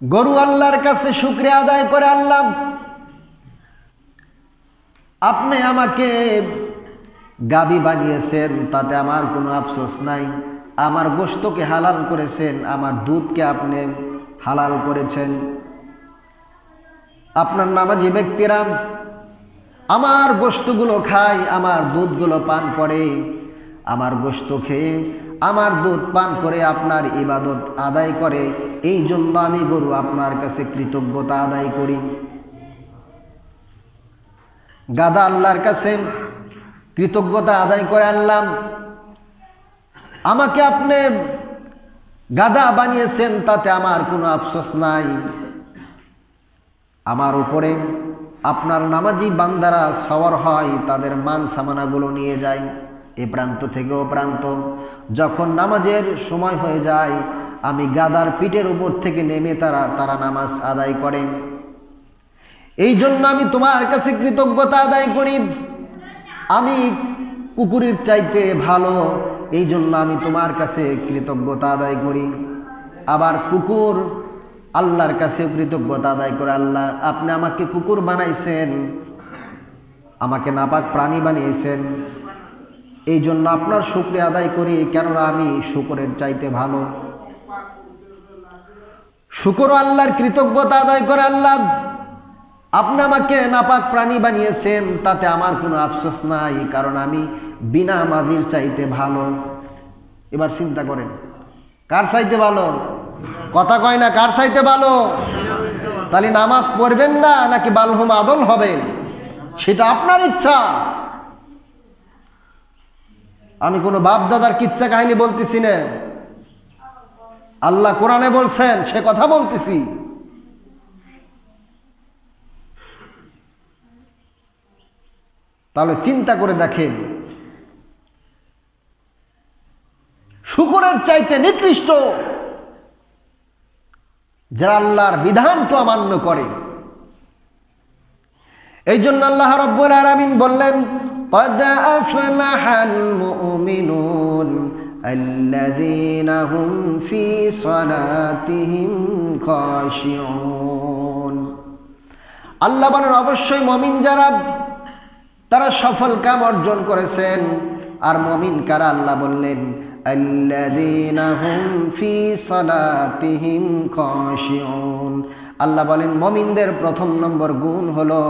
গরু আল্লাহর কাছে শুকরিয়া আদায় করে, আল্লাহ আপনি আমাকে গাবি বানিয়েছেন, তাতে আমার কোনো আফসোস নাই। আমার গোশতকে হালাল করেছেন, আমার দুধকে আপনি হালাল করেছেন। আপনার নামাজি ব্যক্তিরা আমার গোশতগুলো খায়, আমার দুধগুলো পান করে, আমার গোশত খেয়ে আমার দুধ পান করে আপনার ইবাদত আদায় করে। এই জন্য আমি গরু আপনার কাছে কৃতজ্ঞতা আদায় করি। গাধা আল্লাহর কাছে কৃতজ্ঞতা আদায় করে, আল্লাহ আমাকে আপনি গাধা বানিয়েছেন, তাতে আমার কোনো আফসোস নাই। আমার উপরে আপনার নামাজি বান্দারা সওয়ার হয়, তাদের মান সামানাগুলো নিয়ে যায় এ প্রান্ত থেকে ও প্রান্ত। যখন নামাজের সময় হয়ে যায়, আমি গাদার পিঠের উপর থেকে নেমে তারা নামাজ আদায় করে। এই জন্য আমি তোমার কাছে কৃতজ্ঞতা আদায় করি। আমি কুকুরের চাইতে ভালো, এই জন্য আমি তোমার কাছে কৃতজ্ঞতা আদায় করি। আবার কুকুর আল্লাহর কাছেও কৃতজ্ঞতা আদায় করে, আল্লাহ আপনি আমাকে কুকুর বানাইছেন, আমাকে নাপাক প্রাণী বানিয়েছেন, এই জন্য আপনার শুকরিয়া আদায় করি, কেননা আমি শুকরের চাইতে ভালো। শুকর আল্লাহর কৃতজ্ঞতা আদায় করে, আল্লাহ আপনি আমাকে নাপাক প্রাণী বানিয়েছেন, তাতে আমার কোনো আফসোস নাই, কারণ আমি বিনা মাজির চাইতে ভালো। এবার চিন্তা করেন, কার চাইতে ভালো? কথা কয় না, কার চাইতে ভালো? তাহলে নামাজ পড়বেন না নাকি বালহুম আদল হবেন, সেটা আপনার ইচ্ছা। আমি কোনো বাপ দাদার কিচ্ছা কাহিনী বলতেছি না, আল্লাহ কোরআনে বলছেন সে কথা বলতেছি। তাহলে চিন্তা করে দেখেন, শুকরের চাইতে নিকৃষ্ট যারা আল্লাহর বিধানকে অমান্য করে। এই জন্য আল্লাহ রাব্বুল আলামিন বললেন, قد أفلح المؤمنون الذين هم في صلاتهم خاشعون। আল্লাহ বলেন অবশ্যই মুমিন যারা, তারা সফল কাম অর্জন করেছেন। আর মুমিন কারা? আল্লাহ বললেন আল্লাযীনা হুম ফি সালাতিহিম খাশিউন। আল্লাহ বলেন মুমিনদের প্রথম নম্বর গুণ হলো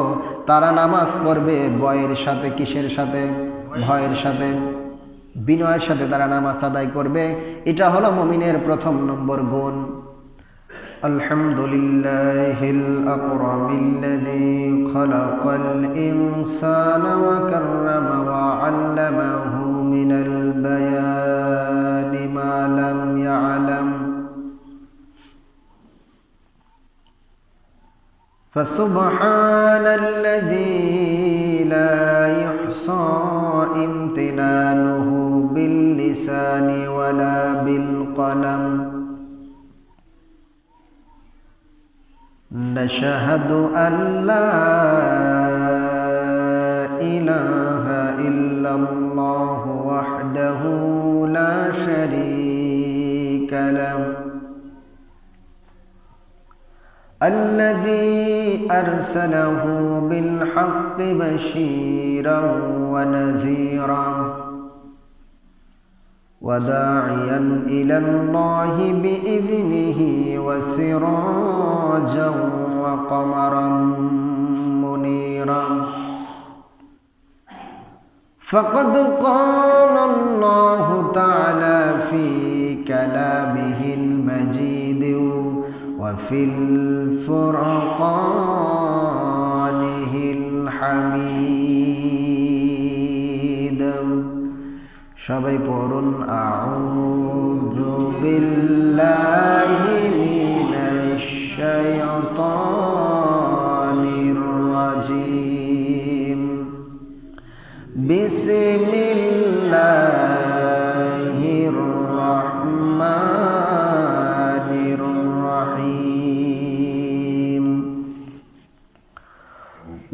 তারা নামাজ পড়বে ভয়ের সাথে। কিসের সাথে? ভয়ের সাথে, বিনয়ের সাথে তারা নামাজ আদায় করবে। এটা হলো মুমিনের প্রথম নম্বর গুণ। আলহামদুলিল্লাহিল আকরামিল্লাযী খালাকাল ইনসানা ওয়া কাররামা ওয়া আল্লামাহু মিনাল বায়ানি মা লাম ইয়ালাম ফাসুবহানাল্লাযী লা ইহসা ইমতিনানুহু বিল লিসানি ওয়ালা বিল কলম। نشهد أن لا إله إلا الله وحده لا شريك له الذي أرسله بالحق بشيرا ونذيرا وداعيا إلى الله بإذنه وسراجا وقمرا منيرا فقد قال الله تعالى في كلامه المجيد وفي الفرقانه الحميد। সবাই পড়ুন আউযু বিল্লাহি মিনাশ শাইতানির রাজিম বিসমিল্লাহির রাহমানির রাহিম।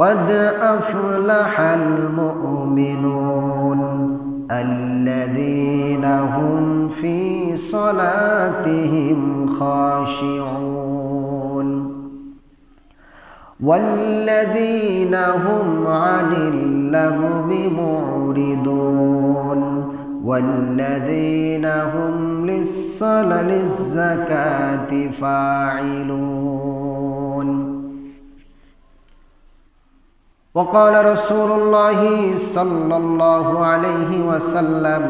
قد أفلح المؤمنون الذين هم في صلاتهم خاشعون والذين هم عن اللغو معرضون والذين هم للزكاة فاعلون. وقال رسول الله صلى الله عليه وسلم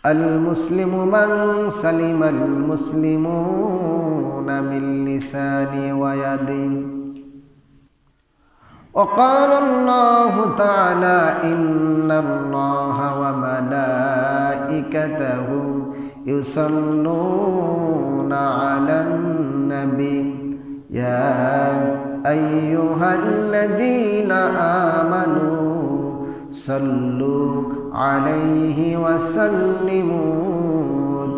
المسلم من سلم المسلمون من لسانه ويده. وقال الله تعالى إن الله وملائكته يصلون على النبي يا أيها الذين آمنوا صلوا عليه وسلموا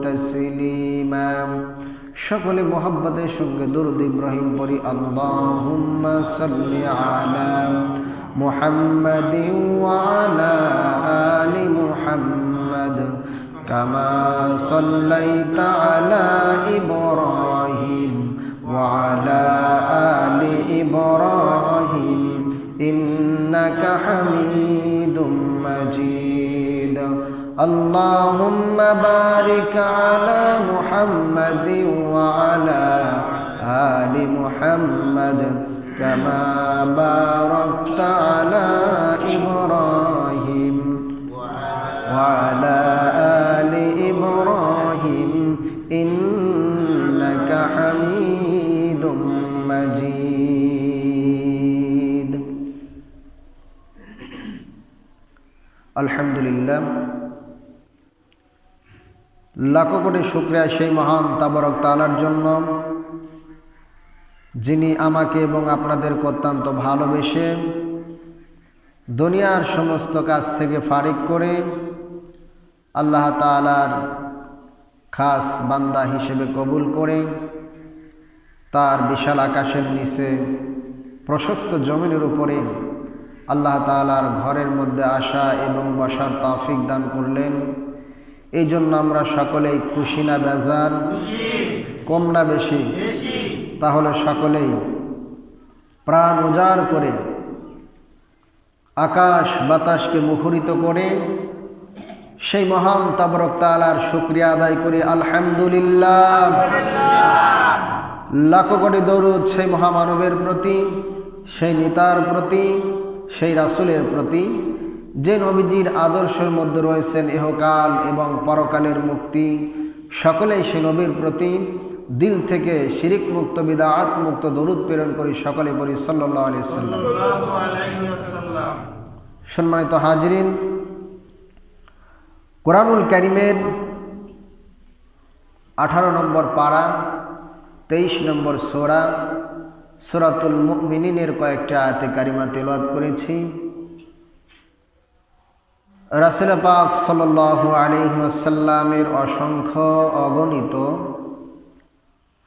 تسليما. সকলে মোহাব্বতের সঙ্গে দরুদ ইব্রাহিম পড়ি। আল্লাহুম্মা সাল্লি আলা মুহাম্মাদিন ওয়া আলা আলি মুহাম্মাদ কামা সাল্লাইতা আলা ইব্রাহিম ওয়া আলা আলি ইব্রাহিম ইন্নাকা হামিদুম মাজিদ। اللهم بارك على محمد وعلى آل محمد كما باركت على إبراهيم وعلى آل إبراهيم إنك حميد مجيد. الحمد لله, লাখো কোটি শুকরিয়া সেই মহান তাবারক তাআলার জন্য যিনি আমাকে এবং আপনাদেরকে অত্যন্ত ভালোবেসে দুনিয়ার সমস্ত কাজ থেকে ফারিক করে আল্লাহ তাআলার খাস বান্দা হিসেবে কবুল করে তার বিশাল আকাশের নিচে প্রশস্ত জমিনের উপরে আল্লাহ তাআলার ঘরের মধ্যে আসা এবং বসার তৌফিক দান করলেন। এই জন্য আমরা সকলেই খুশি না বেজার? কম না বেশি? তাহলে সকলেই প্রাণ উজাড় করে আকাশ বাতাসকে মুখরিত করে সেই মহান তাবারক তাআলার শুকরিয়া আদায় করি আলহামদুলিল্লাহ। লাখো কোটি দরুদ সেই মহামানবের প্রতি, সেই নেতার প্রতি, সেই রাসূলের প্রতি যে নবীজির আদর্শের মধ্যে রয়েছেন ইহকাল এবং পরকালের মুক্তি। সকলেই সেই নবীর প্রতি দিল থেকে শিরিক মুক্ত বিদআত মুক্ত দরুদ প্রেরণ করি। সকলে পড়ি সাল্লাল্লাহু আলাইহি ওয়াসাল্লাম। সম্মানিত হাজিরিন, কোরআনুল কারীমের 18 নম্বর পারা 23 নম্বর সূরা সূরাতুল মুমিনিনের কয়েকটা আয়াতে কারিমা তেলাওয়াত করেছি। রাসূল পাক সাল্লাল্লাহু আলাইহি ওয়াসাল্লামের অসংখ্য অগণিত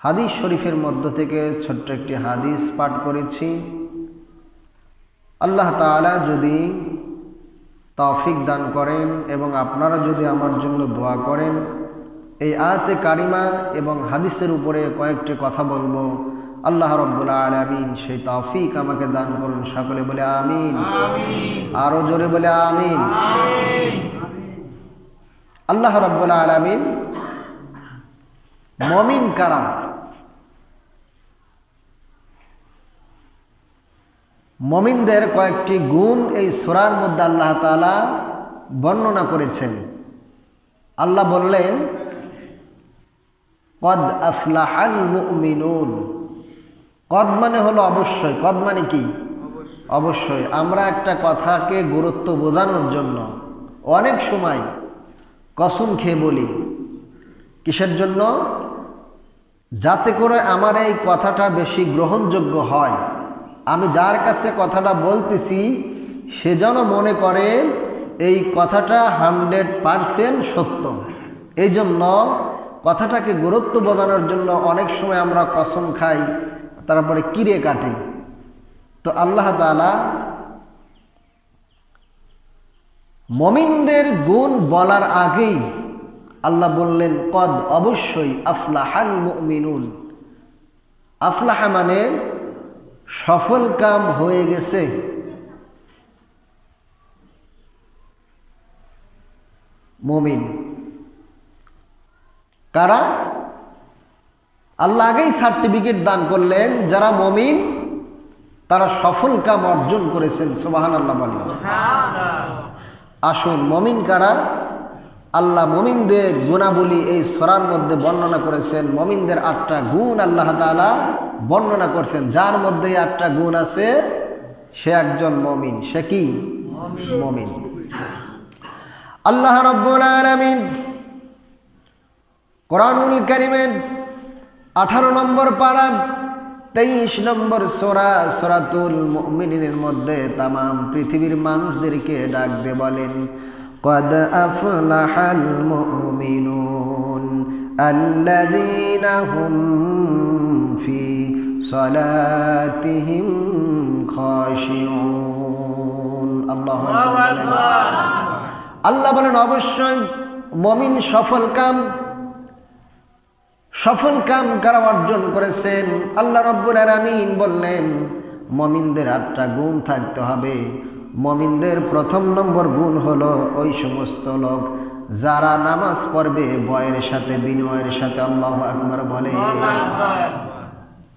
হাদিস শরীফের মধ্য থেকে ছোট্ট একটি হাদিস পাঠ করেছি। আল্লাহ তাআলা যদি তৌফিক দান করেন এবং আপনারা যদি আমার জন্য দোয়া করেন, এই আয়াতে কারিমা এবং হাদিসের উপরে কয়েকটি কথা বলবো। আল্লাহ রাব্বুল আলামিন সেই তৌফিক আমাকে দান করুন। সকলে বলে আমিন। আরো জোরে বলে আমিন। আল্লাহ রাব্বুল আলামিন মুমিন কারা, মুমিনদের কয়েকটি গুণ এই সূরার মধ্যে আল্লাহ তাআলা বর্ণনা করেছেন। আল্লাহ বললেন কদ আফলাহাল মুমিনুন। কদ মানে হলো অবশ্যই। কদ মানে কি? অবশ্যই। আমরা একটা কথাকে গুরুত্ব বোঝানোর জন্য অনেক সময় কসম খেয়ে বলি। কিসের জন্য? যাতে করে আমার এই কথাটা বেশি গ্রহণযোগ্য হয়। আমি যার কাছে কথাটা বলতেছি সে যেন মনে করে এই কথাটা 100% সত্য। এই জন্য কথাটাকে গুরুত্ব বোঝানোর জন্য অনেক সময় আমরা কসম খাই, তারপরে কিরে কাটি। তো আল্লাহ তাআলা মুমিনদের গুণ বলার আগেই আল্লাহ বললেন কদ, অবশ্যই, আফলাহাল মুমিনুন, আফলাহা মানে সফল কাম হয়ে গেছে। মুমিন কারা? আল্লাহ আগেই সার্টিফিকেট দান করলেন, যারা মুমিন তারা সফল কাম অর্জন করেছেন। সুবহানাল্লাহ বলেন। আসুন, মুমিন কারা? আল্লাহ মুমিনদের গুণাবলী এই সূরার মধ্যে বর্ণনা করেছেন। মুমিনদের 8টা গুণ আল্লাহ তাআলা বর্ণনা করছেন। যার মধ্যে 8টা গুণ আছে সে একজন মুমিন। সে কি? মুমিন। আল্লাহ রাব্বুল আলামিন কোরআনুল কারীমের 18 নম্বর পারা 23 নম্বর সূরা সূরাতুল মুমিনিনের মধ্যে তাম পৃথিবীর মানুষদেরকে ডাক দিয়ে বলেন, قد أفلح المؤمنون الذين هم في صلاتهم خاشعون। আল্লাহু আকবার। আল্লাহ বলেন অবশ্যই মুমিন সফল কাম কারা অর্জন করেছেন। আল্লাহ রাব্বুল আলামিন বললেন মুমিনদের 8টা গুণ থাকতে হবে। মুমিনদের প্রথম নম্বর গুণ হলো ওই সমস্ত লোক যারা নামাজ পড়বে ভয়ের সাথে, বিনয়ের সাথে। আল্লাহু আকবার বলে।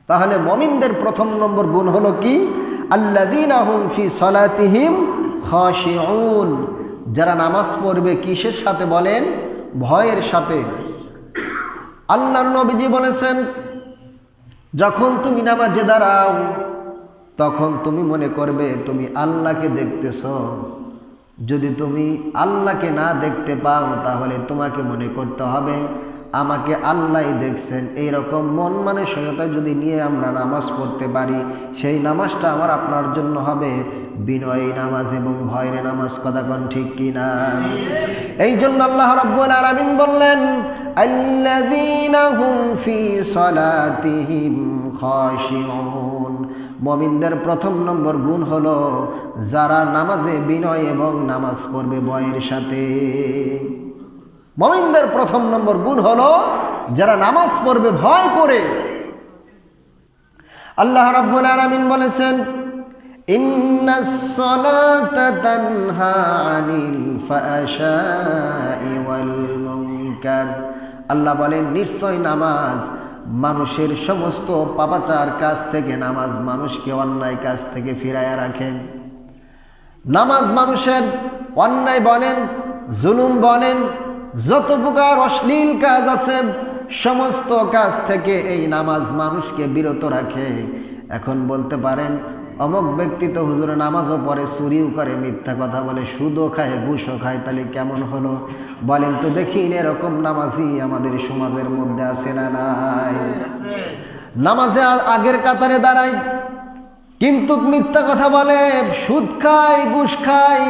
তাহলে মুমিনদের প্রথম নম্বর গুণ হলো কি? আল্লাযীনা হুম ফি সলাতিহিম খাশিউন। যারা নামাজ পড়বে কিসের সাথে বলেন? ভয়ের সাথে। আল্লাহর নবীজি বলেছেন, যখন তুমি নামাজে দাঁড়াও তখন তুমি মনে করবে তুমি আল্লাহকে দেখতেছ। যদি তুমি আল্লাহকে না দেখতে পাও তাহলে তোমাকে মনে করতে হবে আমাকে আল্লাহই দেখছেন। এইরকম মন মানসিকতা যদি নিয়ে আমরা নামাজ পড়তে পারি, সেই নামাজটা আমার আপনার জন্য হবে বিনয়ী নামাজ এবং ভয়ের নামাজ। কথা কোন ঠিক কিনা? এই জন্য আল্লাহ রাব্বুল আলামিন বললেন, আল্লাযীনা হুম ফি সলাতিহিম খাশিউন। মুমিনদের প্রথম নম্বর গুণ হলো যারা নামাজে বিনয় এবং নামাজ পড়বে ভয়ের সাথে। মুমিনদের প্রথম নম্বর গুণ হলো যারা নামাজ পড়বে ভয় করে। আল্লাহ রাব্বুল আলামিন বলেছেন, ইন্নাস সালাতা তানহা আনিল ফাহশাই ওয়াল মুনকার। আল্লাহ বলেন নিশ্চয় নামাজ মানুষের সমস্ত পাপাচার কাজ থেকে, নামাজ মানুষকে অন্যায় কাজ থেকে ফিরাইয়া রাখেন। নামাজ মানুষের অন্যায় বলেন, জুলুম বলেন, যত প্রকার অশ্লীল কাজ আছে সমস্ত কাজ থেকে এই নামাজ মানুষকে বিরত রাখে। এখন বলতে পারেন অমুক ব্যক্তি তো হুজুর নামাজও পড়ে, চুরিও করে, মিথ্যা কথা বলে, সুদও খায়, ঘুষও খায়, তাহলে কেমন হলো? বলেন তো দেখি, এরকম নামাজি আমাদের সমাজের মধ্যে আছে না নাই? নামাজে আগের কাতারে দাঁড়ায় কিন্তু মিথ্যা কথা বলে, সুদ খায়, ঘুষ খায়,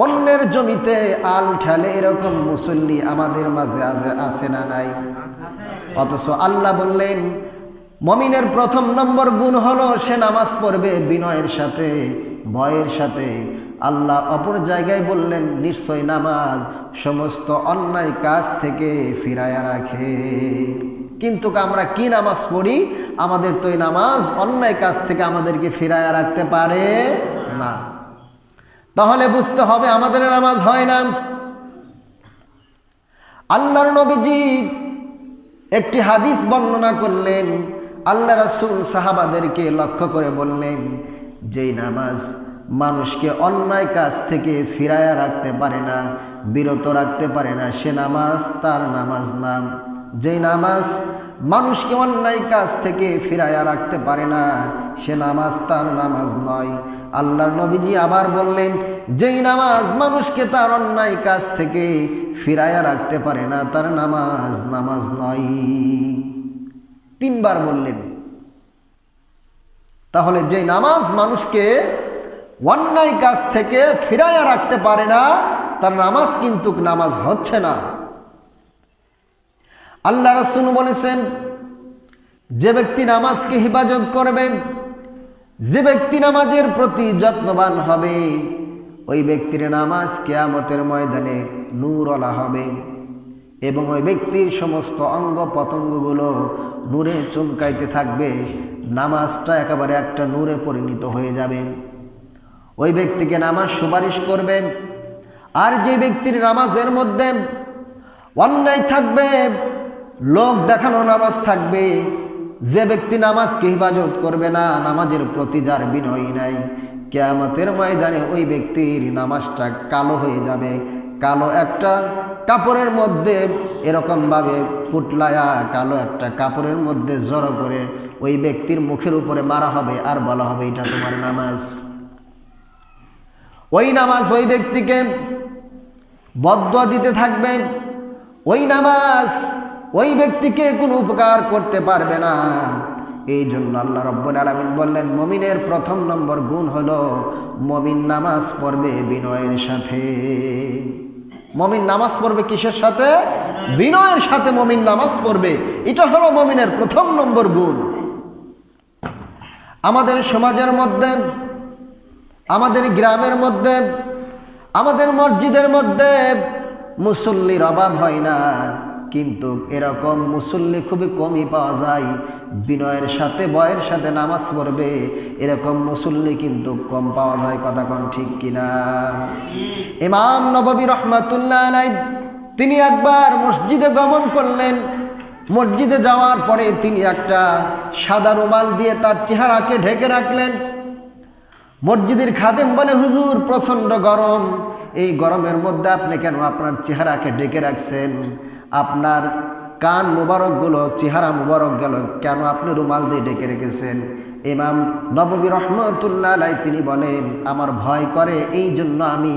অন্যের জমিতে আল ঠালে, এরকম মুসল্লি আমাদের মাঝে আছে না নাই? অথচ আল্লাহ বললেন মুমিনের প্রথম নম্বর গুণ হলো সে নামাজ পড়বে বিনয়ের সাথে, ভয়ের সাথে। আল্লাহ অপর জায়গায় বললেন নিশ্চয় নামাজ সমস্ত অন্যায় কাজ থেকে ফিরাইয়া রাখে। কিন্তু আমরা কি নামাজ পড়ি? আমাদের তো এই নামাজ অন্যায় কাজ থেকে আমাদেরকে ফিরাইয়া রাখতে পারে না। তাহলে বুঝতে হবে আমাদের নামাজ হয় না। আল্লাহর নবীজি একটি হাদিস বর্ণনা করলেন। আল্লাহ রাসূল সাহাবাদেরকে লক্ষ্য করে বললেন, যেই নামাজ মানুষকে অন্যায় কাজ থেকে ফিরাইয়া রাখতে পারে না, বিরত রাখতে পারে না, সে নামাজ তার নামাজ না। যেই নামাজ মানুষকে অন্যায় কাজ থেকে ফিরাইয়া রাখতে পারে না, সে নামাজ তার নামাজ নয়। আল্লাহর নবীজি আবার বললেন, যেই নামাজ মানুষকে তার অন্যায় কাজ থেকে ফিরাইয়া রাখতে পারে না, তার নামাজ নামাজ নয়। 3 বার বললেন। তাহলে যে নামাজ মানুষকে অন্যায় কাজ থেকে ফিরাইয়া রাখতে পারে না, তার নামাজ কিন্তু নামাজ হচ্ছে না। আল্লাহ রাসূল বলেছেন, যে ব্যক্তি নামাজকে হিফাজত করবে, যে ব্যক্তি নামাজের প্রতি যত্নবান হবে, ওই ব্যক্তির নামাজ কিয়ামতের ময়দানে নূরওয়ালা হবে। এবং ওই ব্যক্তির সমস্ত অঙ্গ প্রত্যঙ্গগুলো নূরে চমকাইতে থাকবে, নামাজটা একেবারে একটা নূরে পরিণত হয়ে যাবে। ওই ব্যক্তিকে নামাজ সুপারিশ করবে। আর যে ব্যক্তির নামাজের মধ্যে অন্যায় থাকবে, লোক দেখানো নামাজ থাকবে, যে ব্যক্তি নামাজকে হিফাজত করবে না, নামাজের প্রতি যার বিনয় নাই, কিয়ামতের ময়দানে ওই ব্যক্তির নামাজটা কালো হয়ে যাবে। কালো একটা কাপড়ের মধ্যে এরকমভাবে ফুটলায়া কালো একটা কাপড়ের মধ্যে জড়ো করে ওই ব্যক্তির মুখের উপরে মারা হবে, আর বলা হবে এটা তোমার নামাজ। ওই নামাজ ওই ব্যক্তিকে বদদুয়া দিতে থাকবে। ওই নামাজ ওই ব্যক্তিকে কোনো উপকার করতে পারবে না। এই জন্য আল্লাহ রাব্বুল আলামিন বললেন, মুমিনের প্রথম নম্বর গুণ হলো মুমিন নামাজ পড়বে বিনয়ের সাথে। মুমিন নামাজ পড়বে কিসের সাথে? বিনয়ের সাথে মুমিন নামাজ পড়বে। এটা হলো মুমিনের প্রথম নম্বর গুণ। আমাদের সমাজের মধ্যে, আমাদের গ্রামের মধ্যে, আমাদের মসজিদের মধ্যে মুসল্লির অভাব হয় না, কিন্তু এরকম মুসল্লি খুবই কমই পাওয়া যায়। বিনয়ের সাথে ভয়ের সাথে নামাজ পড়বে এরকম মুসল্লি কিন্তু কম পাওয়া যায়। কথা কোন ঠিক কিনা? ইমাম নববী রহমাতুল্লাহ আলাইহি তিনি একবার মসজিদে গমন করলেন। মসজিদে যাওয়ার পরে তিনি একটা সাদা রুমাল দিয়ে তার চেহারাকে ঢেকে রাখলেন। মসজিদের খাদেম বলে, হুজুর প্রচণ্ড গরম, এই গরমের মধ্যে আপনি কেন আপনার চেহারাকে ঢেকে রাখছেন? আপনার কান মুবারকগুলো, চেহারা মুবারক গেল, কেন আপনি রুমাল দিয়ে ঢেকে রেখেছেন? ইমাম নববী রহমতুল্লাহ আলাইহি তিনি বলেন, আমার ভয় করে এই জন্য আমি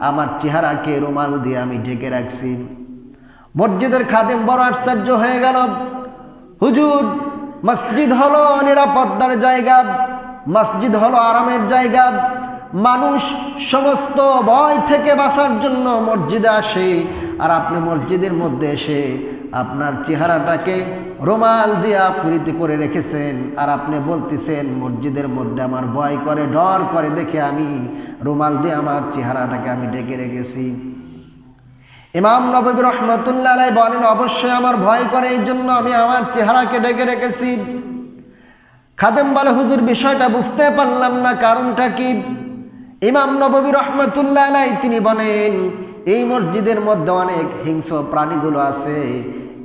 আমার চেহারাকে রুমাল দিয়ে আমি ঢেকে রাখছি। মসজিদের খাদেম বড় আশ্চর্য হয়ে গেল, হুজুর মসজিদ হলো নিরাপত্তার জায়গা, মসজিদ হলো আরামের জায়গা, মানুষ সমস্ত ভয় থেকে বাঁচার জন্য মসজিদে আসে, আর আপনি মসজিদের মধ্যে এসে আপনার চেহারাটাকে রুমাল দিয়ে আবৃত করে রেখেছেন, আর আপনি বলতেছেন মসজিদের মধ্যে আমার ভয় করে, ডর করে দেখে আমি রুমাল দিয়ে আমার চেহারাটাকে আমি ঢেকে রেখেছি। ইমাম নববী রহমতুল্লাহ আলাইহি বলেন, অবশ্যই আমার ভয় করে, এই জন্য আমি আমার চেহারাকে ঢেকে রেখেছি। খাদেম বলে, হুজুর বিষয়টা বুঝতে পারলাম না, কারণটা কি? ইমাম নববী রহমতুল্লাহ আলাইহি তিনি বলেন, এই মসজিদের মধ্যে অনেক হিংস্র প্রাণীগুলো আছে।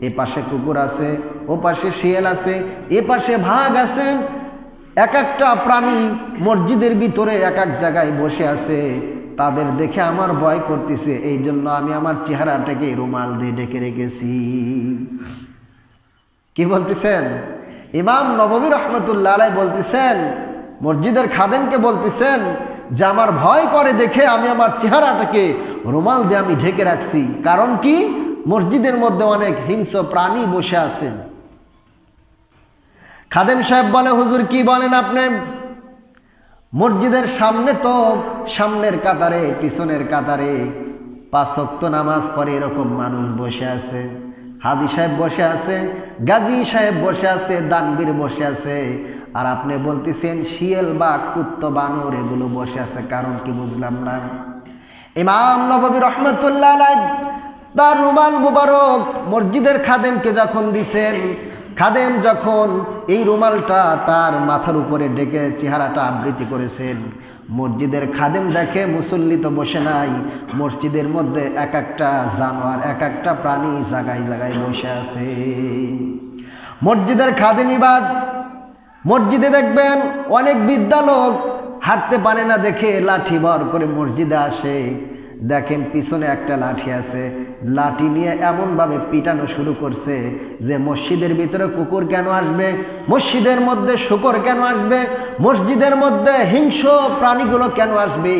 এ পাশে কুকুর আছে, ও পাশে শিয়াল আছে, এ পাশে ভাগ আছে। এক একটা প্রাণী মসজিদের ভিতরে এক এক জায়গায় বসে আছে, তাদের দেখে আমার ভয় করতেছে, এই জন্য আমি আমার চেহারাটাকে রুমাল দিয়ে ঢেকে রেখেছি। কি বলতেছেন? ইমাম নববী রহমতুল্লাহ আলাইহি বলতেছেন, মসজিদের খাদেমকে বলতেছেন যে আমার ভয় করে দেখে আমি আমার চেহারাটাকে রুমাল দিয়ে আমি ঢেকে রাখছি। কারণ কি? মসজিদের মধ্যে অনেক হিংস্র প্রাণী বসে আছেন। খাদেম সাহেব বলে, হুজুর কি বলেন আপনি? মসজিদের সামনে তো, সামনের কাতারে, পিছনের কাতারে 5 ওয়াক্ত নামাজ পড়ে এরকম মানুষ বসে আছে। হাজী সাহেব বসে আছে, গাজী সাহেব বসে আছে, দানবীর বসে আছে, আর আপনি বলতেছেন শিয়াল বা কুত্ত বানর এগুলো বসে আছে। কারণ কি বুঝলাম না। ইমাম নববী রহমতুল্লাহ আলাইহি তার রুমাল মুবারক মসজিদের খাদেমকে যখন দিছেন, খাদেম যখন এই রুমালটা তার মাথার উপরে ডেকে চেহারাটা আবৃত করেছেন, মসজিদের খাদেম দেখে মুসল্লি তো বসে নাই, মসজিদের মধ্যে এক একটা জানোয়ার, এক একটা প্রাণী জায়গায় জায়গায় বসে আছে। মসজিদের খাদেম এবার মসজিদে দেখবেন অনেক বৃদ্ধা লোক হাঁটতে পারে না দেখে লাঠি ভর করে মসজিদে আসে। দেখেন পিছনে একটা লাঠি আছে, লাঠি নিয়ে এমনভাবে পিটানো শুরু করছে যে মসজিদের ভিতরে কুকুর কেন আসবে, মসজিদের মধ্যে শূকর কেন আসবে, মসজিদের মধ্যে হিংস্র প্রাণীগুলো কেন আসবে,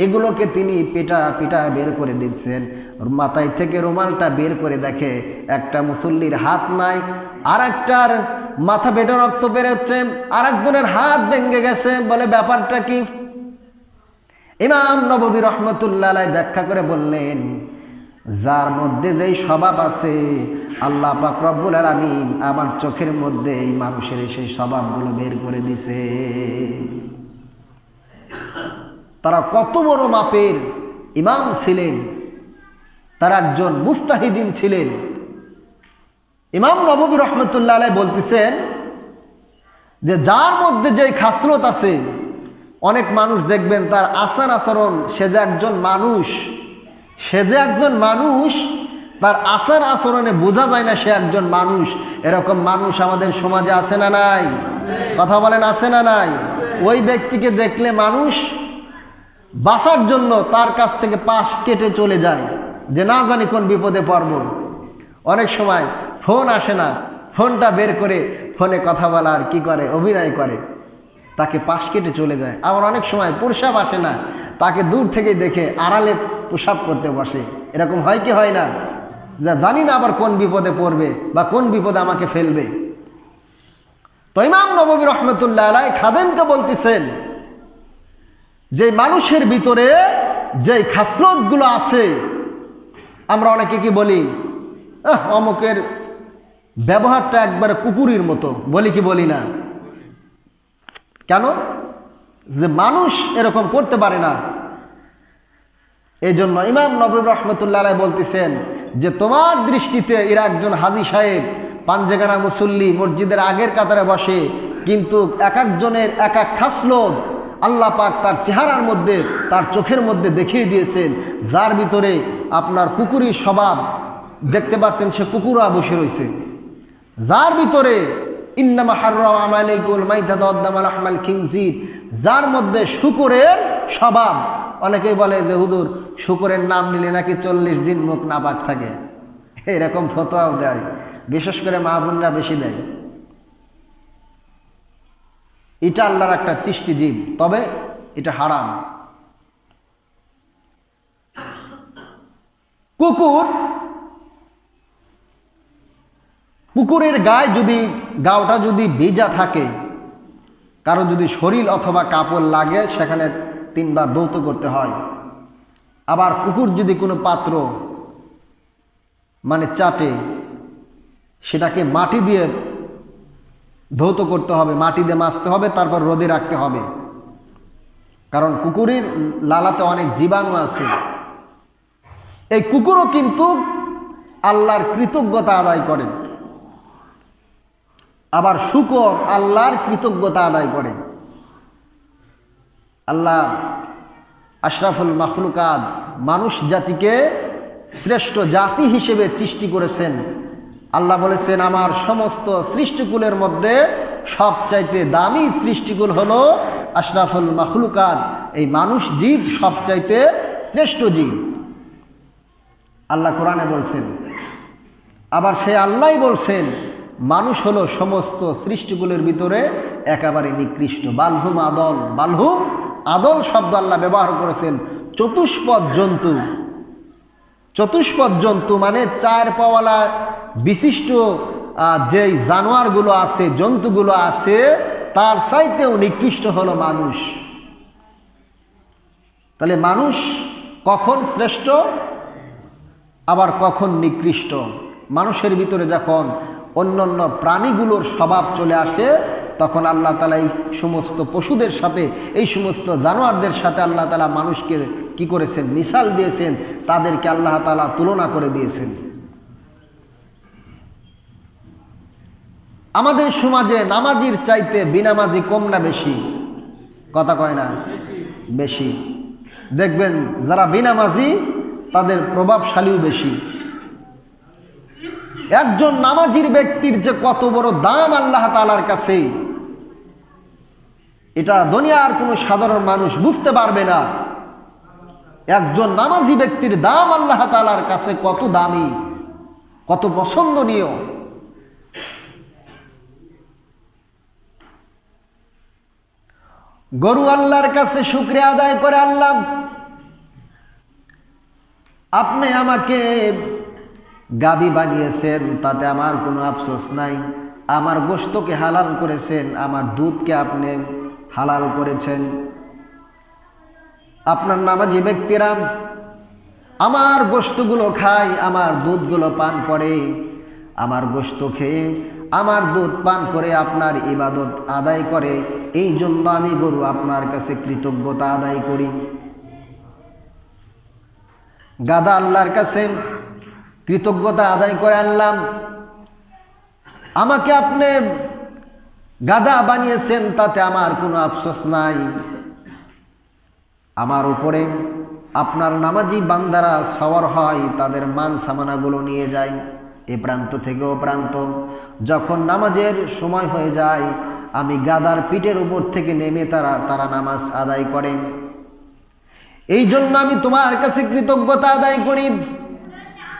এগুলোকে তিনি পিটা পিটা বের করে দিচ্ছেন। মাথায় থেকে রুমালটা বের করে দেখে একটা মুসল্লির হাত নাই, আর একটার মাথা বেটে রক্ত বেরোচ্ছে, আর একজনের হাত ভেঙে গেছে। বলে ব্যাপারটা কি? ইমাম নববী রহমতুল্লাহ আলাইহি ব্যাখ্যা করে বললেন, যার মধ্যে যেই স্বভাব আছে আল্লাহ পাক রব্বুল আলামিন আমার চোখের মধ্যে এই মানুষের সেই স্বভাবগুলো বের করে দিছে। তারা কত বড় মাপের ইমাম ছিলেন, তারা একজন মুস্তাহিদিন ছিলেন, ইমাম নববী রহমতুল্লাহ আলাইহি বলতেছেন যে যার মধ্যে যে খাসলত আছে, অনেক মানুষ দেখবেন তার আচার আচরণ, সে যে একজন মানুষ, তার আচার আচরণে বোঝা যায় না সে একজন মানুষ। এরকম মানুষ আমাদের সমাজে আছে না নাই? কথা বলেন, আছে না নাই? ওই ব্যক্তিকে দেখলে মানুষ বাঁচার জন্য তার কাছ থেকে পাশ কেটে চলে যায়, যে না জানি কোন বিপদে পড়ব। অনেক সময় ফোন আসে না, ফোনটা বের করে ফোনে কথা বলার কি করে, অভিনয় করে, তাকে পাশ কেটে চলে যায়। আবার অনেক সময় প্রসাব আসে না, তাকে দূর থেকে দেখে আড়ালে প্রসাব করতে বসে। এরকম হয় কি হয় না? যা জানি না আবার কোন বিপদে পড়বে বা কোন বিপদে আমাকে ফেলবে। তো ইমাম নববী রহমতুল্লাহ আলাইহি খাদেমকে বলতেছেন যে মানুষের ভিতরে যে খাসলতগুলো আছে, আমরা অনেকে কি বলি, অমুকের ব্যবহারটা একবারে কুকুরের মতো, বলি কি বলি না? কেন? যে মানুষ এরকম করতে পারে না। এই জন্য ইমাম নববী রহমতুল্লাহ আলাইহি বলতেছেন যে তোমার দৃষ্টিতে এরা একজন হাজী সাহেব, পাঞ্জেগানা মুসল্লি, মসজিদের আগের কাতারে বসে, কিন্তু এক একজনের এক এক খাসলত আল্লাহ পাক তার চেহারার মধ্যে, তার চোখের মধ্যে দেখিয়ে দিয়েছেন। যার ভিতরে আপনার কুকুরি স্বভাব দেখতে পাচ্ছেন, সে কুকুরা বসে রয়েছে। যার ভিতরে ইন্নামা হাররামা আলাইকুল মাইতাতা ওয়াদ দামা লাহমাল খিনজির, যার মধ্যে শুকরের স্বভাব। অনেকেই বলে যে হুজুর শুকরের নাম নিলে নাকি 40 দিন মুখ নাপাক থাকে, এরকম ফতোয়াও দেয়, বিশেষ করে মা বোনরা বেশি দেয়। এটা আল্লাহর একটা সৃষ্টি জীব, তবে এটা হারাম। কুকুরের গাওটা যদি ভেজা থাকে, কারো যদি শরীর অথবা কাপড় লাগে, সেখানে 3 বার ধৌত করতে হয়। আবার কুকুর যদি কোনো পাত্র মানে চাটে, সেটাকে মাটি দিয়ে ধৌত করতে হবে, মাটি দিয়ে মাজতে হবে, তারপর রোদে রাখতে হবে। কারণ কুকুরের লালাতে অনেক জীবাণু আছে। এই কুকুরও কিন্তু আল্লাহর কৃতজ্ঞতা আদায় করে, আবার শুকর আল্লাহর কৃতজ্ঞতা আদায় করে। আল্লাহ আশরাফুল মাখলুকাত, মানুষ জাতিকে শ্রেষ্ঠ জাতি হিসেবে সৃষ্টি করেছেন। আল্লাহ বলেছেন আমার সমস্ত সৃষ্টিকুলের মধ্যে সবচাইতে দামি সৃষ্টিকুল হলো আশরাফুল মাখলুকাত, এই মানুষ জীব সবচাইতে শ্রেষ্ঠ জীব, আল্লাহ কোরআনে বলছেন। আবার সে আল্লাহই বলছেন মানুষ হলো সমস্ত সৃষ্টিকুলের ভিতরে একেবারে নিকৃষ্ট। বালহুম আদল শব্দ আল্লাহ ব্যবহার করেছেন চতুষ্পদ জন্তু মানে 4 পাওয়ালা বিশিষ্ট যেই জানোয়ারগুলো আছে, জন্তুগুলো আছে, তার চাইতেও নিকৃষ্ট হলো মানুষ। তাহলে মানুষ কখন শ্রেষ্ঠ আবার কখন নিকৃষ্ট? মানুষের ভিতরে যখন অন্যান্য প্রাণীগুলোর স্বভাব চলে আসে, তখন আল্লাহ তাআলা এই সমস্ত পশুদের সাথে, এই সমস্ত জানোয়ারদের সাথে আল্লাহ তাআলা মানুষকে কি করেছেন? মিসাল দিয়েছেন, তাদেরকে আল্লাহ তাআলা তুলনা করে দিয়েছেন। আমাদের সমাজে নামাজির চাইতে বিনামাজি কম না বেশি? কথা কয় না? বেশি। দেখবেন যারা বিনামাজি তাদের প্রভাবশালীও বেশি। একজন নামাজির ব্যক্তির যে কত বড় দাম আল্লাহ তাআলার কাছে, এটা দুনিয়ার কোনো সাধারণ মানুষ বুঝতে পারবে না। একজন নামাজি ব্যক্তির দাম আল্লাহ তাআলার কাছে কত দামি, কত পছন্দনীয়। গরু আল্লাহর কাছে শুকরিয়া আদায় করে, আল্লাহ আপনি আমাকে গাবি বানিয়েছেন, তাতে আমার কোনো আফসোস নাই। আমার গোশতকে হালাল করেছেন, আমার দুধকে আপনি হালাল করেছেন। আপনার নামাজি ব্যক্তিরা আমার গোশতগুলো খায়, আমার দুধগুলো পান করে, আমার গোশত খেয়ে আমার দুধ পান করে আপনার ইবাদত আদায় করে। এই জন্য আমি গরু আপনার কাছে কৃতজ্ঞতা আদায় করি। গাধা আল্লাহর কাছে কৃতজ্ঞতা আদায় করে, আল্লাহ আমাকে আপনি গাধা বানিয়েছেন, তাতে আমার কোনো আফসোস নাই। আমার উপরে আপনার নামাজি বান্দারা সওয়ার হয়, তাদের মান সামানাগুলো নিয়ে যায় এ প্রান্ত থেকে ও প্রান্ত। যখন নামাজের সময় হয়ে যায়, আমি গাদার পিঠের উপর থেকে নেমে তারা নামাজ আদায় করে। এই জন্য আমি তোমার কাছে কৃতজ্ঞতা আদায় করি।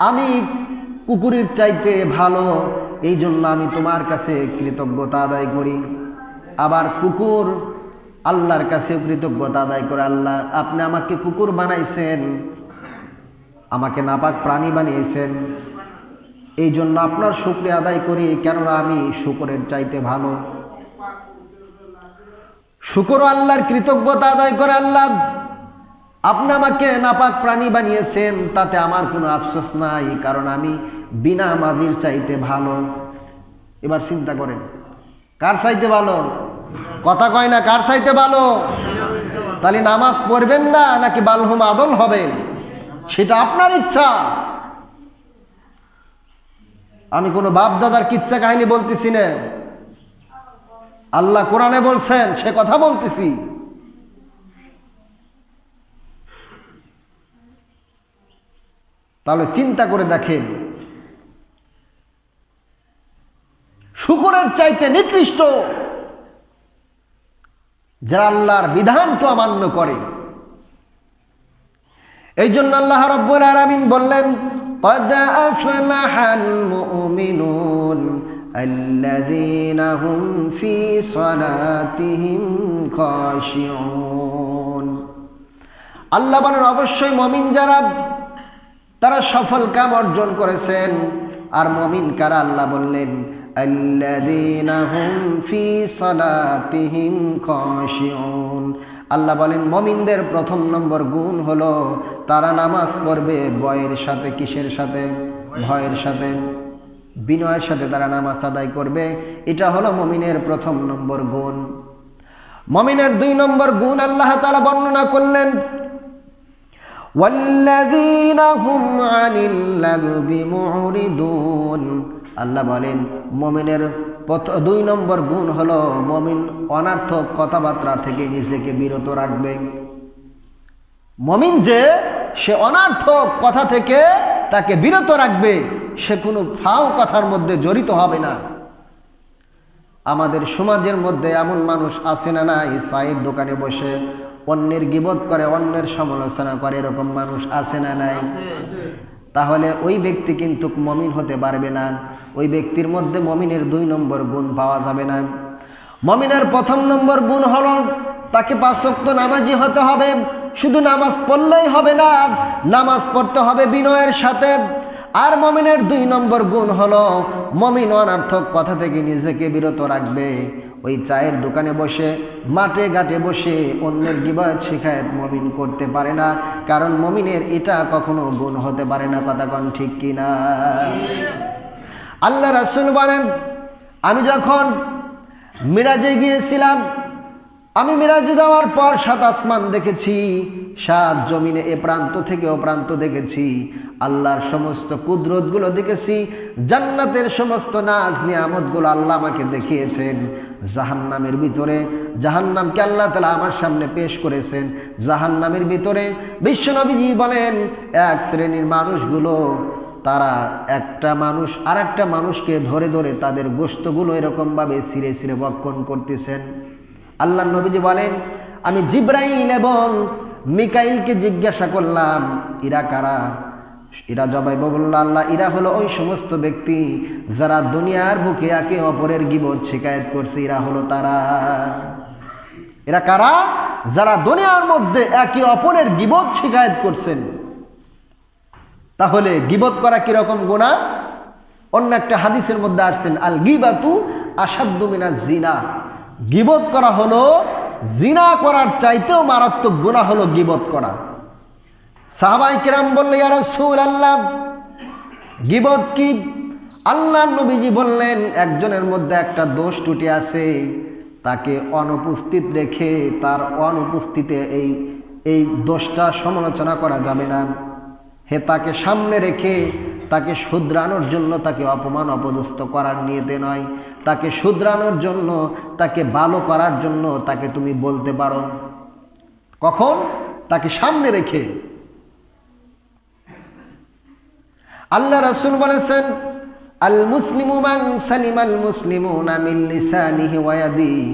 আমি কুকুরের চাইতে ভালো, এই জন্য আমি তোমার কাছে কৃতজ্ঞতা আদায় করি। আবার কুকুর আল্লাহর কাছে কৃতজ্ঞতা আদায় করে, আল্লাহ আপনি আমাকে কুকুর বানাইছেন, আমাকে নাপাক প্রাণী বানিয়েছেন, এই জন্য আপনার শুকরিয়া আদায় করি, কেননা আমি শুকরের চাইতে ভালো। শুকর আল্লাহর কৃতজ্ঞতা আদায় করে, আল্লাহ আপনি আমাকে নাপাক প্রাণী বানিয়েছেন, তাতে আমার কোনো আফসোস নাই, কারণ আমি বিনা মাজির চাইতে ভালো। এবার চিন্তা করেন, কার চাইতে ভালো? কথা কয় না, কার চাইতে ভালো? তাহলে নামাজ পড়বেন না নাকি বালহুম আদল হবেন, সেটা আপনার ইচ্ছা। আমি কোনো বাপ দাদার কিচ্ছা কাহিনী বলতেছি না, আল্লাহ কোরআনে বলছেন সে কথা বলতেছি। তাহলে চিন্তা করে দেখেন, শুকরের চাইতে নিকৃষ্ট যারা আল্লাহর বিধানকে অমান্য করে। এই জন্য আল্লাহ রাব্বুল আলামিন বললেন, قد أفلح المؤمنون الذين هم في صلاتهم خاشعون। আল্লাহ বলেন অবশ্যই মুমিন যারা, তারা সফল কাম অর্জন করেছেন। আর মুমিন কারা? আল্লাহ বললেন আল্লাযীনা হুম ফি সালাতিহিম খাশিউন। আল্লাহ বলেন মুমিনদের প্রথম নম্বর গুণ হলো তারা নামাজ পড়বে ভয়ের সাথে। কিসের সাথে? ভয়ের সাথে, বিনয়ের সাথে তারা নামাজ আদায় করবে। এটা হলো মুমিনের প্রথম নম্বর গুণ। মুমিনের 2 নম্বর গুণ আল্লাহ তাআলা বর্ণনা করলেন, ওয়াল্লাযীনা হুম আনিল লাগবি মুরিদুন। আল্লাহ বলেন মুমিনের 2 নম্বর গুণ হলো মুমিন অনার্থক কথাবার্তা থেকে নিজেকে বিরত রাখবে। মুমিন যে সে অনার্থক কথা থেকে তাকে বিরত রাখবে, সে কোনো ফাও কথার মধ্যে জড়িত হবে না। আমাদের সমাজের মধ্যে এমন মানুষ আছে না নাই, চায়ের দোকানে বসে অন্যের গীবত করে, অন্যের সমালোচনা করে, এরকম মানুষ আছে না নাই? তাহলে ওই ব্যক্তি কিন্তু মুমিন হতে পারবে না। ওই ব্যক্তির মধ্যে মুমিনের 2 নম্বর গুণ পাওয়া যাবে না। মুমিনের প্রথম নম্বর গুণ হলো তাকে 5 ওয়াক্ত নামাজি হতে হবে। শুধু নামাজ পড়লেই হবে না, নামাজ পড়তে হবে বিনয়ের সাথে। আর মুমিনের 2 নম্বর গুণ হলো মুমিন অনার্থক কথা থেকে নিজেকে বিরত রাখবে। ওই চায়ের দোকানে বসে, মাঠে ঘাটে বসে অন্যের গীবত শিকায়েত মুমিন করতে পারে না, কারণ মুমিনের এটা কখনো গুণ হতে পারে না। কথা কোন ঠিক কিনা? আল্লাহ রাসূল বলেন, আমি যখন মিরাজে গিয়েছিলাম, আমি মিরাজে যাওয়ার পর 7 আসমান দেখেছি, 7 জমিনে এ প্রান্ত থেকে ও প্রান্ত দেখেছি, আল্লাহর সমস্ত কুদরতগুলো দেখেছি, জান্নাতের সমস্ত নাজ নিয়ামতগুলো আল্লাহ আমাকে দেখিয়েছেন। জাহান্নামের ভিতরে, জাহান্নামকে আল্লাহ তাআলা আমার সামনে পেশ করেছেন। জাহান্নামের ভিতরে বিশ্বনবীজি বলেন, এক শ্রেণীর মানুষগুলো, তারা একটা মানুষ আর একটা মানুষকে ধরে ধরে তাদের গোশতগুলো এরকমভাবে ছিঁড়ে ছিঁড়ে ভক্ষণ করতেছেন। আল্লাহ নবীজি বলেন, আমি জিব্রাইল এবং মিকাইলকে জিজ্ঞাসা করলাম, এরা কারা? এরা জবাব বলল, আল্লাহ এরা হলো ওই সমস্ত ব্যক্তি যারা দুনিয়ার বুকে একে অপরের গীবত শিকায়েত করছে। এরা হলো তারা। এরা কারা? যারা দুনিয়ার মধ্যে একে অপরের গীবত শিকায়েত করছেন। তাহলে গীবত করা কিরকম গুনাহ? অন্য একটা হাদিসের মধ্যে আসছেন, আল গীবাতু আশাদ্দু মিনাজ জিনা। গীবত করা হলো জিনা করার চাইতেও মারাত্মক গুনাহ হলো গীবত করা। সাহাবায়ে কেরাম বললেন, ইয়া রাসূলুল্লাহ, গীবত কি? আল্লাহ নবীজি বললেন, একজনের মধ্যে একটা দোষ ত্রুটি আছে, তাকে অনুপস্থিত রেখে তার অনুপস্থিতিতে এই দোষটা সমালোচনা করা যাবে না। হে তাকে সামনে রেখে তাকে শুধরানোর জন্য, তাকে অপমান অপদস্থ করার নিয়তে নয়, তাকে শুধরানোর জন্য, তাকে ভালো করার জন্য তাকে তুমি বলতে পারো। কখন? তাকে সামনে রেখে। আল্লাহ রাসূল বলেছেন, আল মুসলিমু মান সালিমাল মুসলিমুনা মিন লিসানিহি ওয়া ইয়াদিহি।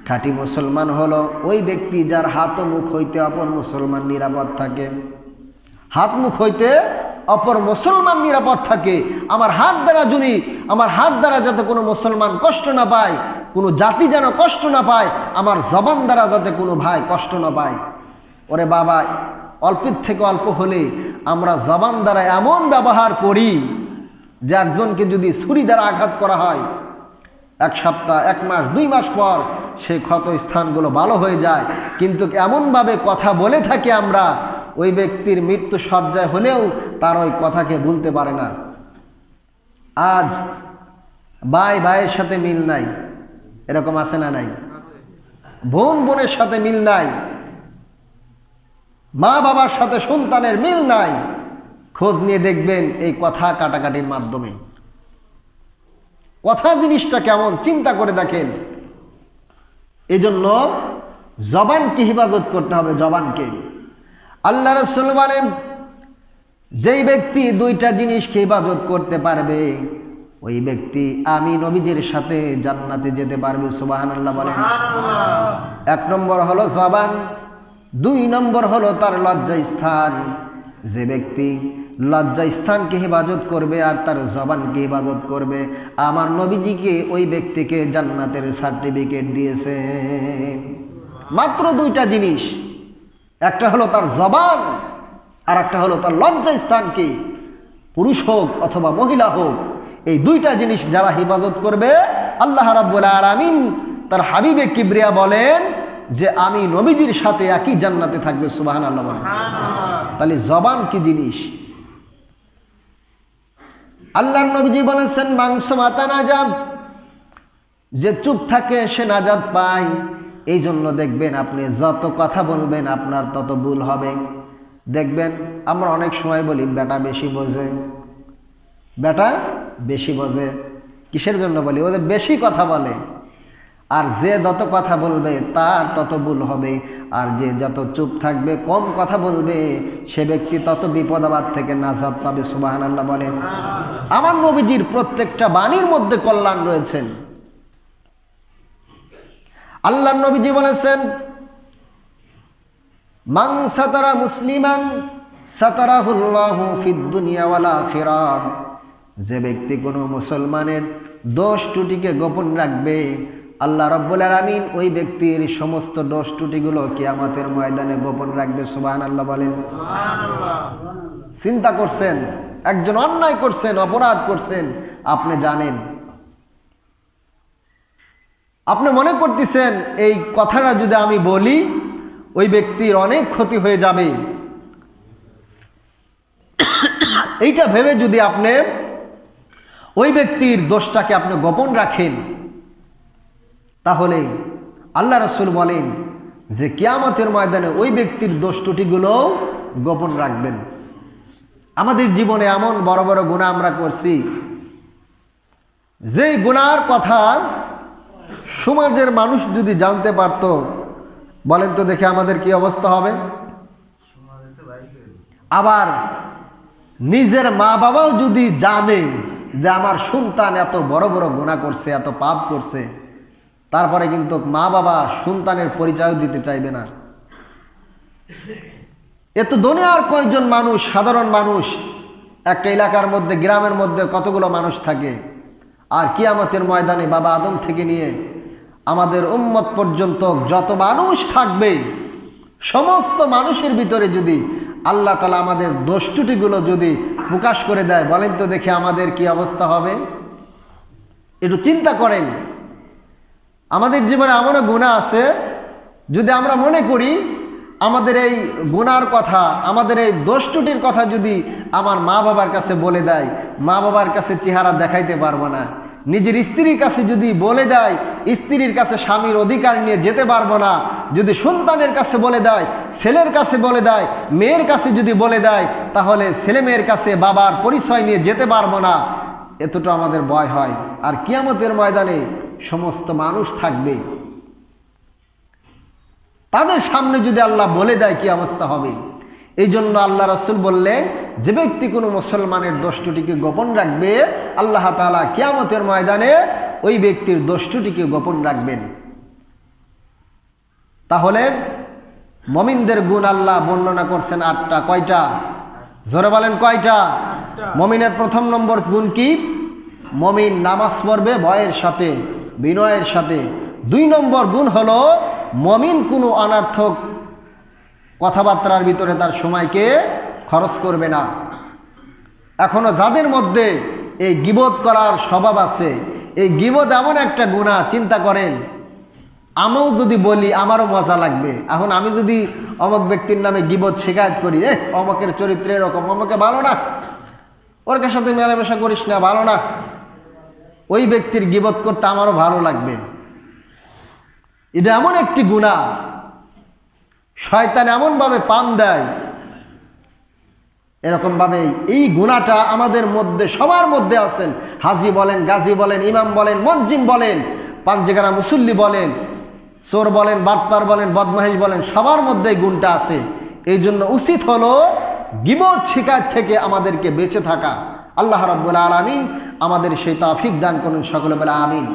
খাঁটি মুসলমান হলো ওই ব্যক্তি যার হাত ও মুখ হইতে অপর মুসলমান নিরাপদ থাকে। হাত মুখ হইতে অপর মুসলমান নিরাপদ থাকে। আমার হাত দ্বারা যাতে কোনো মুসলমান কষ্ট না পায়, কোনো জাতি যেন কষ্ট না পায়, আমার জবান দ্বারা যাতে কোনো ভাই কষ্ট না পায়। ওরে বাবা, অল্পের থেকে অল্প হলে আমরা জবান দ্বারা এমন ব্যবহার করি যে একজনকে যদি ছুরি দ্বারা আঘাত করা হয়, 1 সপ্তাহ 1 মাস 2 মাস পর সেই ক্ষত স্থানগুলো ভালো হয়ে যায়। কিন্তু এমনভাবে কথা বলে থাকি আমরা, ওই ব্যক্তির মৃত্যু সজ্জায় হলেও তার ওই কথাকে ভুলতে পারে না। আজ ভাই ভাইয়ের সাথে মিল নাই, এরকম আছে না নাই? বোন বোনের সাথে মিল নাই, মা বাবার সাথে সন্তানের মিল নাই। খোঁজ নিয়ে দেখবেন এই কথা কাটাকাটির মাধ্যমে। কথা জিনিসটা কেমন চিন্তা করে দেখেন। এজন্য জবানকে হিফাজত করতে হবে, জবানকে। আল্লাহ রাসূল বলেন, যেই ব্যক্তি 2টা জিনিসকে হিফাজত করতে পারবে ওই ব্যক্তি আমি নবীজির সাথে জান্নাতে যেতে পারবে। সুবহানাল্লাহ বলেন। 1 নম্বর হলো জবান, 2 নম্বর হলো তার লজ্জা স্থান। যে ব্যক্তি লজ্জা স্থানকে হেফাজত করবে আর তার জবানকে হেফাজত করবে, আমার নবীজিকে ওই ব্যক্তিকে জান্নাতের সার্টিফিকেট দিয়েছে। মাত্র 2টা জিনিস, একটা হলো তার জবান আর একটা হলো তার লজ্জা স্থানকে। পুরুষ হোক অথবা মহিলা হোক, এই 2টা জিনিস যারা হেফাজত করবে, আল্লাহ রাব্বুল আলামিন তার হাবিবে কিবরিয়া বলেন যে আমি নবীজির সাথে একই জান্নাতে থাকবে। সুবহানাল্লাহ বলেন। তাহলে জবান কি জিনিস? আল্লাহর নবীজি বলেছেন, মাংস মাতা নাজাব, যে চুপ থাকে সে নাজাত পায়। এই জন্য দেখবেন আপনি যত কথা বলবেন আপনার তত ভুল হবে। দেখবেন আমরা অনেক সময় বলি বেটা বেশি বোঝে, বেটা বেশি বোঝে। কিসের জন্য বলি? ওদের বেশি কথা বলে। আর যে যত কথা বলবে তার তত ভুল হবে, আর যে যত চুপ থাকবে, কম কথা বলবে, সে ব্যক্তি তত বিপদাবাদ থেকে নাজাত পাবে। সুবহানাল্লাহ বলেন। আমার নবীজির প্রত্যেকটা বাণীর মধ্যে কল্যাণ রয়েছেন। আল্লাহর নবীজি বলেছেন, মান সাতারা মুসলিমান সাতারাহুল্লাহু ফিদ দুনিয়া ওয়াল আখিরাহ। যে ব্যক্তি কোনো মুসলমানের দোষ ত্রুটিকে গোপন রাখবে, আল্লাহ রাব্বুল আলামিন ওই ব্যক্তির সমস্ত দোষ ত্রুটিগুলো কিয়ামতের ময়দানে গোপন রাখবে। সুবহানাল্লাহ বলেন। সুবহানাল্লাহ। চিন্তা করছেন, একজন অন্যায় করছেন, অপরাধ করছেন, আপনি জানেন, আপনি মনে করতেছেন এই কথাটা যদি আমি বলি ওই ব্যক্তির অনেক ক্ষতি হয়ে যাবে। এইটা ভেবে যদি আপনি ওই ব্যক্তির দোষটাকে আপনি গোপন রাখেন, তাহলে আল্লাহ রাসূল বলেন যে কিয়ামতের ময়দানে ওই ব্যক্তির দোষ ত্রুটিগুলো গোপন রাখবেন। আমাদের জীবনে এমন বড় বড় গুনাহ আমরা করছি, যে গুনার কথা সমাজের মানুষ যদি জানতে পারত, বলেন তো দেখে আমাদের কি অবস্থা হবে? আবার নিজের মা বাবাও যদি জানে যে আমার সন্তান এত বড় বড় গুনাহ করছে, এত পাপ করছে, তারপরে কিন্তু মা বাবা সন্তানের পরিচয় দিতে চাইবে না। এত দুনিয়ার কয়েকজন মানুষ, সাধারণ মানুষ, একটা এলাকার মধ্যে, গ্রামের মধ্যে কতগুলো মানুষ থাকে। আর কিয়ামতের ময়দানে বাবা আদম থেকে নিয়ে আমাদের উম্মত পর্যন্ত যত মানুষ থাকবে, সমস্ত মানুষের ভিতরে যদি আল্লাহ তাআলা আমাদের দোষ ত্রুটিগুলো যদি প্রকাশ করে দেয়, বলেন তো দেখে আমাদের কি অবস্থা হবে? একটু চিন্তা করেন। আমাদের জীবনে এমনও গুনাহ আছে, যদি আমরা মনে করি আমাদের এই গুনার কথা, আমাদের এই দোষ ত্রুটির কথা যদি আমার মা বাবার কাছে বলে দেয়, মা বাবার কাছে চেহারা দেখাইতে পারবো না, নিজের স্ত্রীর কাছে যদি বলে দেয় স্ত্রীর কাছে স্বামীর অধিকার নিয়ে যেতে পারবো না, যদি সন্তানের কাছে বলে দেয়, ছেলের কাছে বলে দেয়, মেয়ের কাছে যদি বলে দেয়, তাহলে ছেলে মেয়ের কাছে বাবার পরিচয় নিয়ে যেতে পারবো না, এতটা আমাদের ভয় হয়। আর কিয়ামতের ময়দানে সমস্ত মানুষ থাকবে, তাদের সামনে যদি আল্লাহ বলে দেয় কি অবস্থা হবে। এই জন্য আল্লাহ রাসূল বললেন, যে ব্যক্তি কোনো মুসলমানের দোষটিকে গোপন রাখবে, আল্লাহ তাআলা কিয়ামতের ময়দানে ওই ব্যক্তির দোষটিকে গোপন রাখবেন। তাহলে মুমিনদের গুণ আল্লাহ বর্ণনা করছেন 8টা। কয়টা? জোরে বলেন কয়টা? মুমিনের প্রথম নম্বর গুণ কি? মুমিন নামাজ পড়বে ভয়ের সাথে, বিনয়ের সাথে। 2 নম্বর গুণ হলো মুমিন কোনো অনর্থক কথাবার্তার ভিতরে তার সময়কে খরচ করবে না। এখনো যাদের মধ্যে এই গীবত করার স্বভাব আছে, এই গীবত এমন একটা গুনাহ, চিন্তা করেন আমিও যদি বলি আমারও মজা লাগবে। এখন আমি যদি অমুক ব্যক্তির নামে গীবত শিকায়ত করি, অমুকের চরিত্র এরকম, অমুকে ভালো না, ওর সাথে মেলামেশা করিস না, ভালো না, ওই ব্যক্তির গীবত করতে আমারও ভালো লাগবে। এটা এমন একটি গুনাহ, শয়তান এমনভাবে পাম দেয়, এরকমভাবে এই গুনাহটা আমাদের মধ্যে সবার মধ্যে আছেন। হাজি বলেন, গাজী বলেন, ইমাম বলেন, মুয়াজ্জিম বলেন, পাঞ্জেগানা মুসল্লি বলেন, চোর বলেন, বাটপার বলেন, বদমাইশ বলেন, সবার মধ্যে এই গুণটা আছে। এই জন্য উচিত হলো গীবত শিকায়ত থেকে আমাদেরকে বেঁচে থাকা। আল্লাহ রাব্বুল আলামিন আমাদের সেই তৌফিক দান করুন, সকলে বলে আমিন।